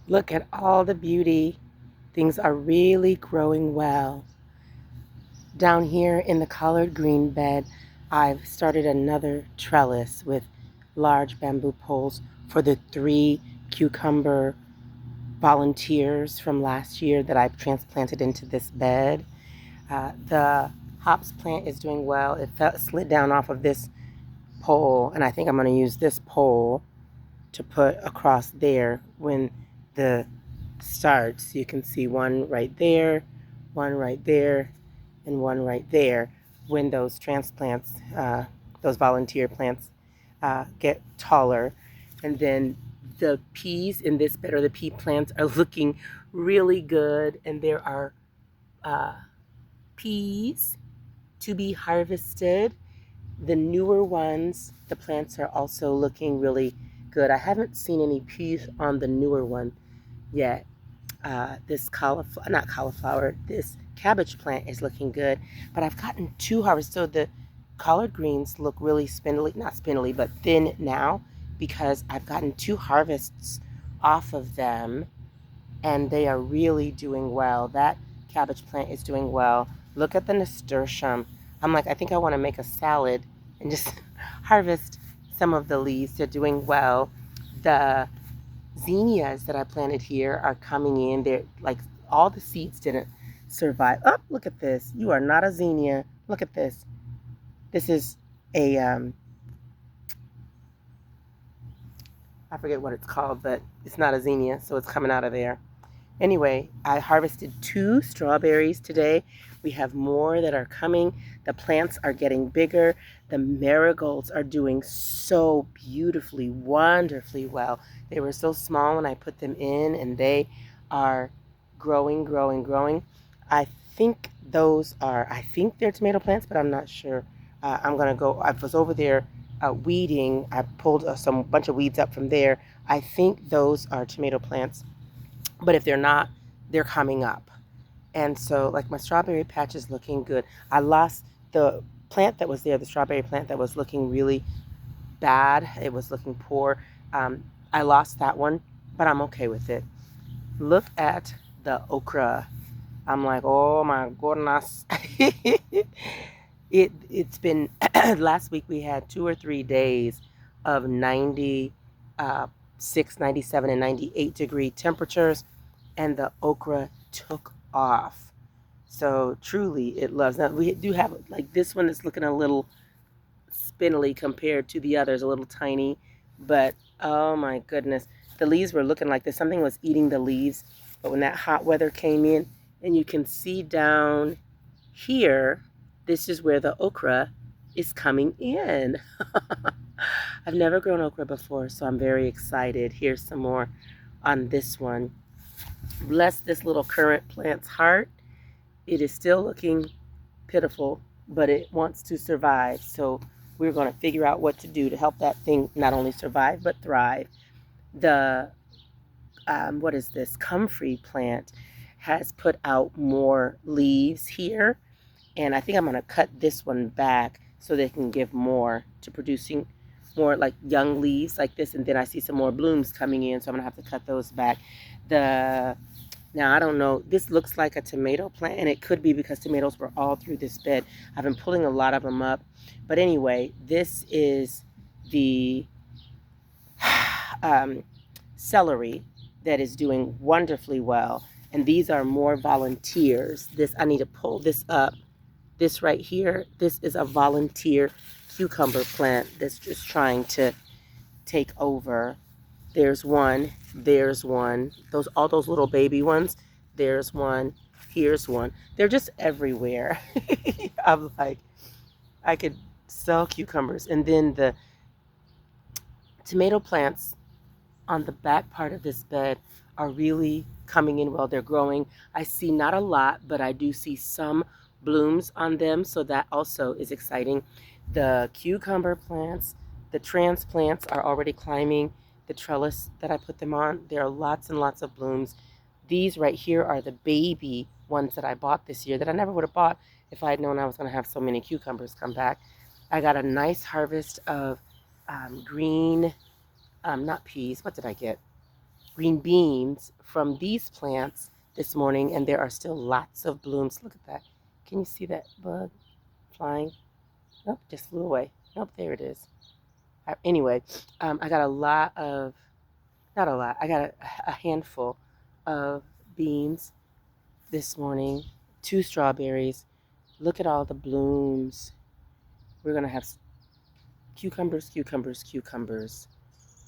Look at all the beauty. Things are really growing well. Down here in the collard green bed, I've started another trellis with large bamboo poles for the 3 cucumber volunteers from last year that I've transplanted into this bed. The hops plant is doing well. It slid down off of this pole, and I think I'm going to use this pole to put across there when the starts. You can see one right there, and one right there when those transplants, those volunteer plants, get taller. And then the peas in this bed, or the pea plants, are looking really good, and there are uh, peas to be harvested. The newer ones, the plants are also looking really good. I haven't seen any peas on the newer one yet. This cauliflower, not cauliflower, this cabbage plant is looking good, but I've gotten 2 harvests. So the collard greens look really spindly, not spindly, but thin now because I've gotten 2 harvests off of them, and they are really doing well. That cabbage plant is doing well. Look at the nasturtium. I'm like, I think I want to make a salad and just harvest some of the leaves. They're doing well. The zinnias that I planted here are coming in. They're like, all the seeds didn't survive. Oh, look at this. You are not a zinnia. Look at this. This is a I forget what it's called, but it's not a zinnia, so it's coming out of there. Anyway, I harvested 2 strawberries today. We have more that are coming. The plants are getting bigger. The marigolds are doing so beautifully, wonderfully well. They were so small when I put them in, and they are growing, growing, growing. I I think they're tomato plants, but I'm not sure. I'm gonna go. I was over there weeding. I pulled some bunch of weeds up from there. I think those are tomato plants, but if they're not, they're coming up. And so, like, my strawberry patch is looking good. I lost the plant that was there, the strawberry plant that was looking really bad. It was looking poor. I lost that one, but I'm okay with it. Look at the okra. I'm like, oh my goodness. It's been last week we had 2 or 3 days of 96, 97, and 98-degree temperatures, and the okra took off. So truly, it loves. Now we do have, like, this one is looking a little spindly compared to the others, a little tiny, but oh my goodness, the leaves were looking like this. Something was eating the leaves, but when that hot weather came in, and you can see down here, this is where the okra is coming in. I've never grown okra before, so I'm very excited. Here's some more on this one. Bless this little currant plant's heart. It is still looking pitiful, but it wants to survive. So we're going to figure out what to do to help that thing not only survive, but thrive. The, what is this? Comfrey plant has put out more leaves here. And I think I'm going to cut this one back so they can give more to producing more like young leaves like this. And then I see some more blooms coming in, so I'm going to have to cut those back. The Now, I don't know. This looks like a tomato plant, and it could be because tomatoes were all through this bed. I've been pulling a lot of them up. But anyway, this is the um, celery that is doing wonderfully well. And these are more volunteers. I need to pull this up. This right here, this is a volunteer cucumber plant that's just trying to take over. There's one, there's one. All those little baby ones, there's one, here's one. They're just everywhere. I'm like, I could sell cucumbers. And then the tomato plants on the back part of this bed are really coming in well. They're growing. I see not a lot, but I do see some blooms on them, so that also is exciting. The cucumber plants, the transplants are already climbing the trellis that I put them on. There are lots and lots of blooms. These right here are the baby ones that I bought this year that I never would have bought if I had known I was going to have so many cucumbers come back. I got a nice harvest of green, not peas. What did I get? green beans from these plants this morning, and there are still lots of blooms. Look at that. Can you see that bug flying? Nope, just flew away. Nope, there it is. Anyway, I got a lot of, not a lot, I got a handful of beans this morning, 2 strawberries. Look at all the blooms. We're going to have cucumbers, cucumbers, cucumbers,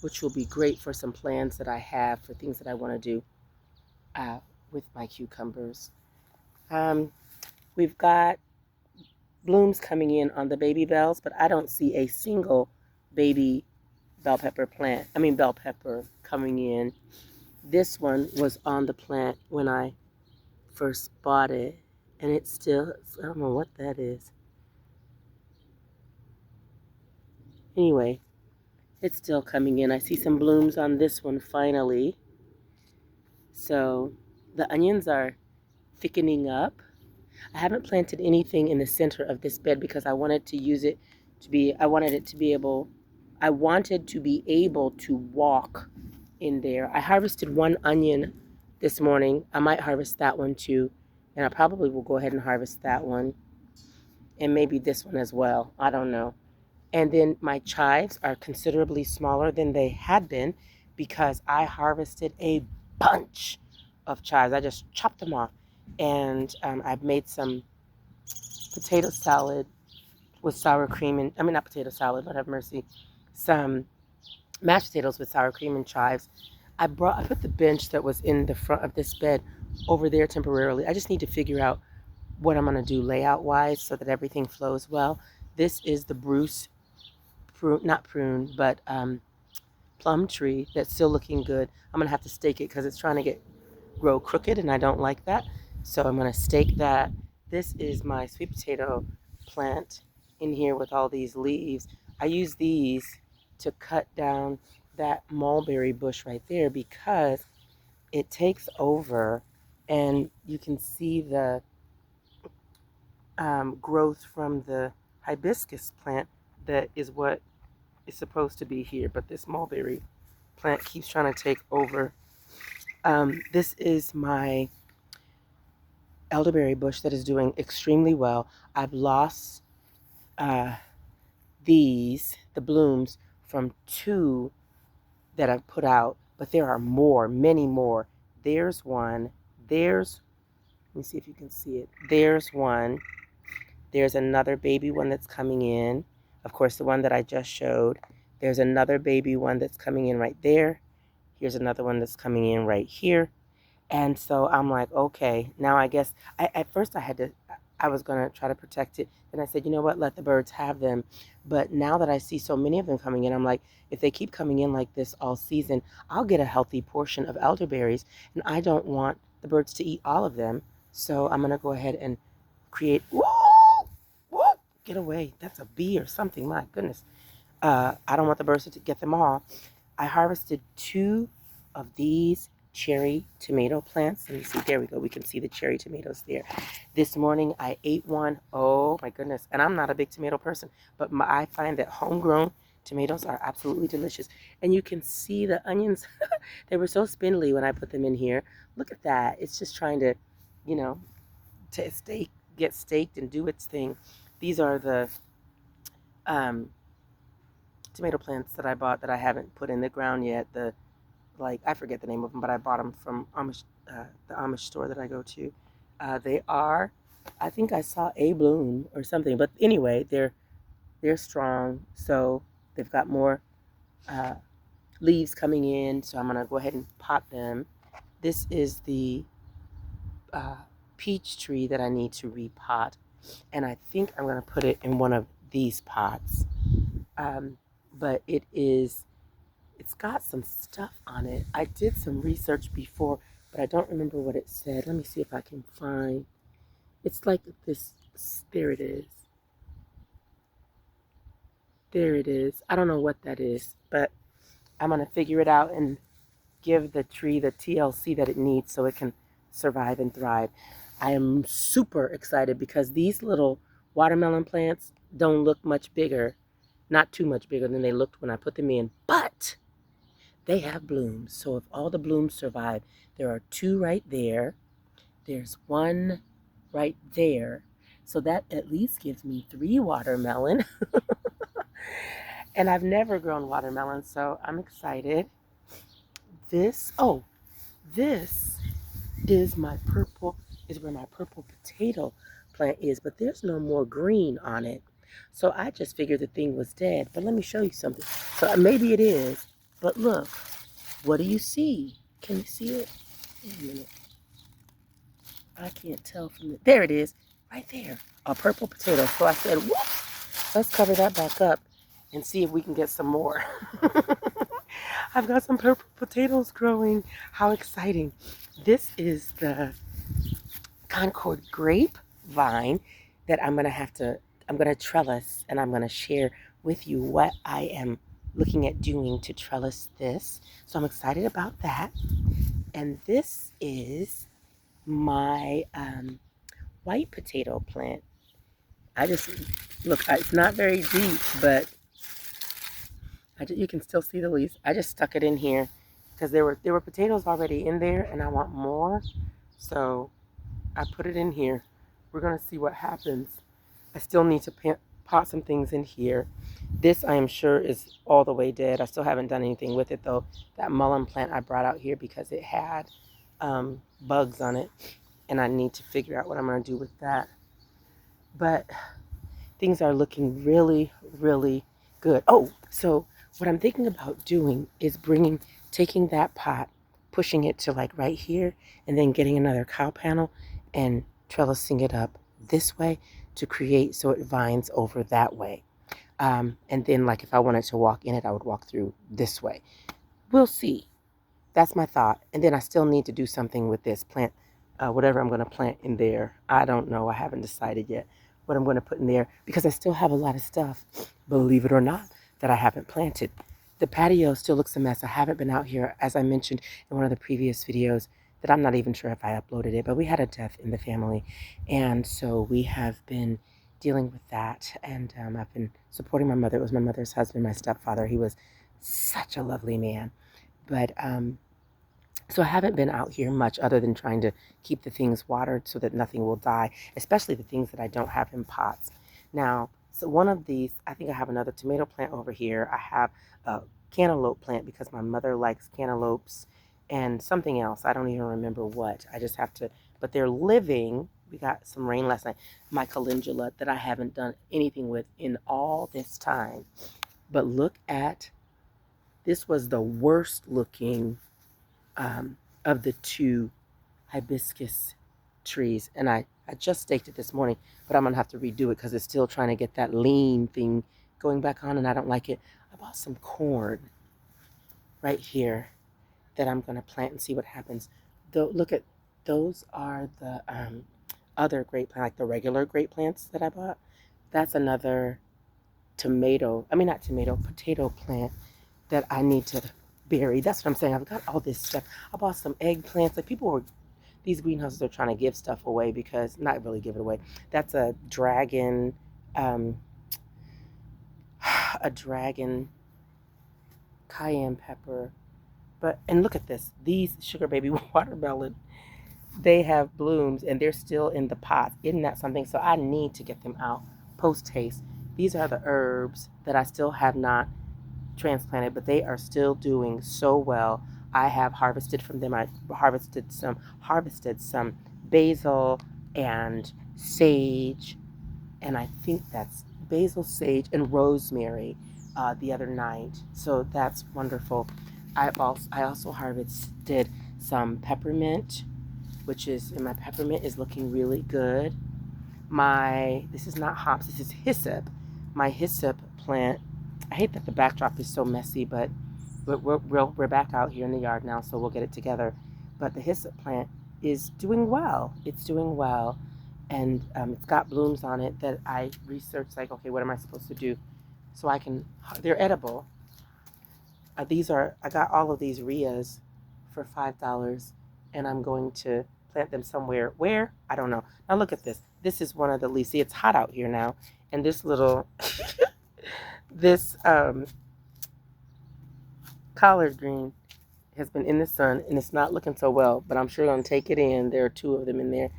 which will be great for some plans that I have for things that I want to do with my cucumbers. We've got blooms coming in on the baby bells, but I don't see a single baby bell pepper coming in. This one was on the plant when I first bought it, and it's still, I don't know what that is. Anyway, it's still coming in. I see some blooms on this one finally. So the onions are thickening up. I haven't planted anything in the center of this bed because I wanted to use it to be, I wanted to be able to walk in there. I harvested 1 onion this morning. I might harvest that one too. And I probably will go ahead and harvest that one. And maybe this one as well. I don't know. And then my chives are considerably smaller than they had been because I harvested a bunch of chives. I just chopped them off. And I've made some potato salad with sour cream and, not potato salad, but have mercy, some mashed potatoes with sour cream and chives. I put the bench that was in the front of this bed over there temporarily. I just need to figure out what I'm going to do layout wise so that everything flows well. This is the Bruce plum tree that's still looking good. I'm going to have to stake it because it's trying to grow crooked and I don't like that. So I'm going to stake that. This is my sweet potato plant in here with all these leaves. I use these to cut down that mulberry bush right there because it takes over and you can see the growth from the hibiscus plant that is what is supposed to be here, but this mulberry plant keeps trying to take over. This is my elderberry bush that is doing extremely well. I've lost the blooms from 2 that I've put out, but there are more, many more. There's one. Let me see if you can see it. There's one. There's another baby one that's coming in. Of course, the one that I just showed. There's another baby one that's coming in right there. Here's another one that's coming in right here. And so I'm like, okay, now I guess, at first I was going to try to protect it. And I said, you know what, let the birds have them. But now that I see so many of them coming in, I'm like, if they keep coming in like this all season, I'll get a healthy portion of elderberries. And I don't want the birds to eat all of them. So I'm going to go ahead and create, woo, woo, get away. That's a bee or something, my goodness. I don't want the birds to get them all. I harvested 2 of these cherry tomato plants. Let me see. There we go. We can see the cherry tomatoes there. This morning I ate one. Oh my goodness. And I'm not a big tomato person, but I find that homegrown tomatoes are absolutely delicious. And you can see the onions. They were so spindly when I put them in here. Look at that. It's just trying to, get staked and do its thing. These are the tomato plants that I bought that I haven't put in the ground yet. I forget the name of them, but I bought them from the Amish store that I go to. I think I saw a bloom or something, but anyway, they're strong, so they've got more leaves coming in, so I'm gonna go ahead and pot them. This is the peach tree that I need to repot, and I think I'm gonna put it in one of these pots. But it's got some stuff on it. I did some research before, but I don't remember what it said. Let me see if I can find. It's like this. There it is. There it is. I don't know what that is, but I'm going to figure it out and give the tree the TLC that it needs so it can survive and thrive. I am super excited because these little watermelon plants don't look much bigger, not too much bigger than they looked when I put them in, but they have blooms. So if all the blooms survive, there are 2 right there. There's 1 right there. So that at least gives me 3 watermelon. And I've never grown watermelon, so I'm excited. This is my purple, is where my purple potato plant is, but there's no more green on it. So I just figured the thing was dead. But let me show you something. So maybe it is, but look, what do you see? Can you see it? Wait a minute. I can't tell from the, there it is, right there, a purple potato. So I said, whoops, let's cover that back up and see if we can get some more. I've got some purple potatoes growing. How exciting. This is the Concord grapevine that I'm going to trellis, and I'm going to share with you what I am looking at doing to trellis this. So I'm excited about that. And this is my white potato plant. I just, look, it's not very deep, but you can still see the leaves. I just stuck it in here because there were potatoes already in there, and I want more. So I put it in here. We're going to see what happens. I still need to pot some things in here. This, I am sure, is all the way dead. I still haven't done anything with it, though. That mullein plant I brought out here because it had bugs on it, and I need to figure out what I'm going to do with that. But things are looking really, really good. Oh, so what I'm thinking about doing is taking that pot, pushing it to like right here, and then getting another cow panel and trellising it up this way to create so it vines over that way. And then like if I wanted to walk in it, I would walk through this way. We'll see. That's my thought. And then I still need to do something with this plant, whatever I'm going to plant in there. I don't know. I haven't decided yet what I'm going to put in there because I still have a lot of stuff, believe it or not, that I haven't planted. The patio still looks a mess. I haven't been out here, as I mentioned in one of the previous videos, that I'm not even sure if I uploaded it, but we had a death in the family. And so we have been dealing with that. And I've been supporting my mother. It was my mother's husband, my stepfather. He was such a lovely man. But so I haven't been out here much other than trying to keep the things watered so that nothing will die, especially the things that I don't have in pots. Now, so one of these, I think I have another tomato plant over here. I have a cantaloupe plant because my mother likes cantaloupes and something else. I don't even remember what. I just have to, but they're living. We got some rain last night. My calendula that I haven't done anything with in all this time. But look at, this was the worst looking of the 2 hibiscus trees. And I just staked it this morning, but I'm going to have to redo it because it's still trying to get that lean thing going back on, and I don't like it. I bought some corn right here that I'm going to plant and see what happens. Though, look at, those are the other grape plant, like the regular grape plants that I bought. That's another potato plant that I need to bury. That's what I'm saying. I've got all this stuff. I bought some eggplants. Like these greenhouses are trying to give stuff away because, not really give it away. That's a dragon, cayenne pepper. And look at this. These sugar baby watermelon, they have blooms and they're still in the pot. Isn't that something? So I need to get them out post haste. These are the herbs that I still have not transplanted, but they are still doing so well. I have harvested from them. I harvested some basil and sage, and I think that's basil, sage, and rosemary the other night. So that's wonderful. I also harvested some peppermint, and my peppermint is looking really good. This is not hops, this is hyssop. My hyssop plant, I hate that the backdrop is so messy, but we're back out here in the yard now, so we'll get it together. But the hyssop plant is doing well. It's doing well, and it's got blooms on it that I researched, like, okay, what am I supposed to do? So they're edible. I got all of these Rias for $5, and I'm going to plant them somewhere. Where? I don't know. Now look at this. This is one of the leaves. See, it's hot out here now, and this little, this collard green has been in the sun and it's not looking so well, but I'm sure going to take it in. There are two of them in there.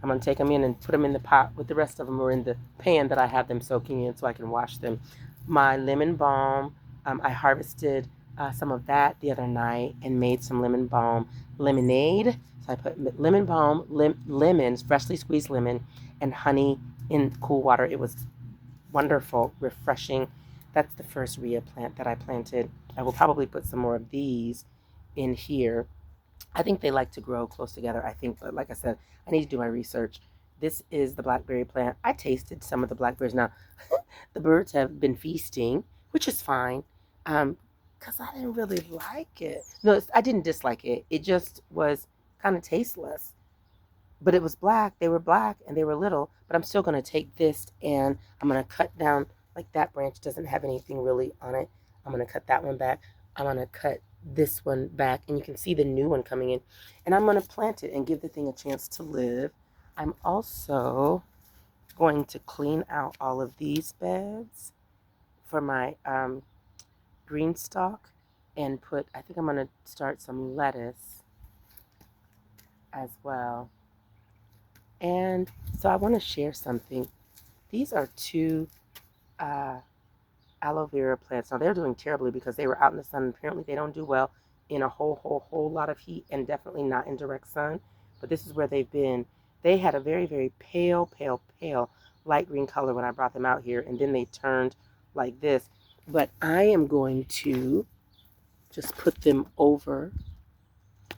I'm going to take them in and put them in the pot with the rest of them, or in the pan that I have them soaking in so I can wash them. My lemon balm, I harvested some of that the other night and made some lemon balm lemonade. So I put lemon balm, lemons, freshly squeezed lemon, and honey in cool water. It was wonderful, refreshing. That's the first rhea plant that I planted. I will probably put some more of these in here. I think they like to grow close together, I think, but like I said, I need to do my research. This is the blackberry plant. I tasted some of the blackberries. Now, the birds have been feasting, which is fine, because I didn't really like it. No, I didn't dislike it. It just was kind of tasteless. But it was black. They were black and they were little. But I'm still going to take this and I'm going to cut down, like that branch doesn't have anything really on it. I'm going to cut that one back. I'm going to cut this one back, and you can see the new one coming in. And I'm going to plant it and give the thing a chance to live. I'm also going to clean out all of these beds for my green stalk and put, I think I'm going to start some lettuce as well. And so I want to share something. These are two aloe vera plants. Now they're doing terribly because they were out in the sun. Apparently they don't do well in a whole lot of heat, and definitely not in direct sun. But this is where they've been. They had a very, very pale light green color when I brought them out here, and then they turned like this. But I am going to just put them over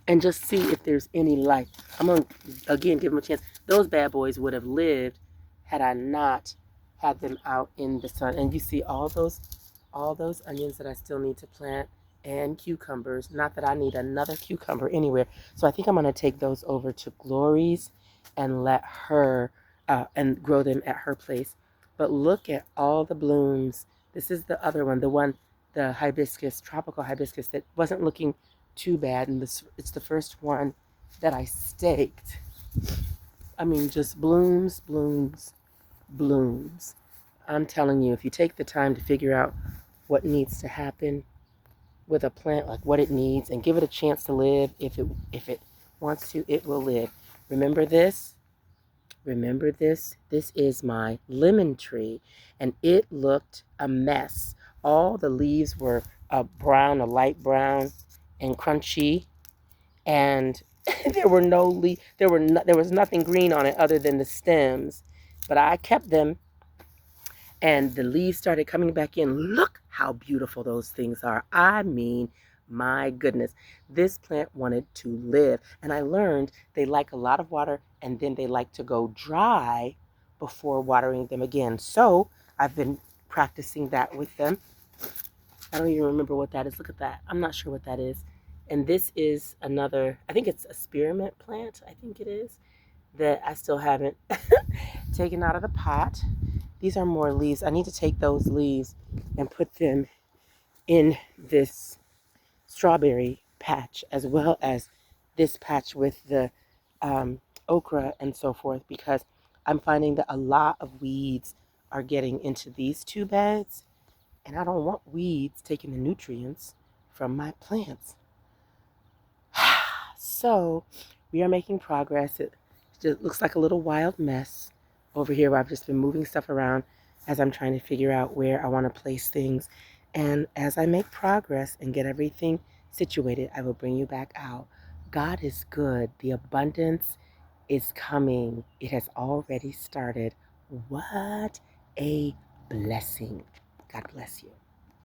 and just see if there's any life. I'm going to, again, give them a chance. Those bad boys would have lived had I not had them out in the sun. And you see all those onions that I still need to plant, and cucumbers. Not that I need another cucumber anywhere. So I think I'm going to take those over to Glory's and let her, and grow them at her place. But look at all the blooms. This is the other one, the hibiscus, tropical hibiscus, that wasn't looking too bad. And it's the first one that I staked. I mean, just blooms, blooms, blooms. I'm telling you, if you take the time to figure out what needs to happen with a plant, like what it needs, and give it a chance to live, if it wants to, it will live. Remember this? Remember this? This is my lemon tree, and it looked a mess. All the leaves were a light brown, and crunchy, and there was nothing green on it other than the stems. But I kept them, and the leaves started coming back in. Look how beautiful those things are. I mean, my goodness, this plant wanted to live. And I learned they like a lot of water, and then they like to go dry before watering them again. So I've been practicing that with them. I don't even remember what that is. Look at that. I'm not sure what that is. And this is another, I think it's a spearmint plant, I think it is, that I still haven't taken out of the pot. These are more leaves. I need to take those leaves and put them in this strawberry patch, as well as this patch with the okra and so forth, because I'm finding that a lot of weeds are getting into these two beds, and I don't want weeds taking the nutrients from my plants. So we are making progress. It just looks like a little wild mess over here, where I've just been moving stuff around as I'm trying to figure out where I want to place things. And as I make progress and get everything situated, I will bring you back out. God is good. The abundance is coming. It has already started. What a blessing. God bless you.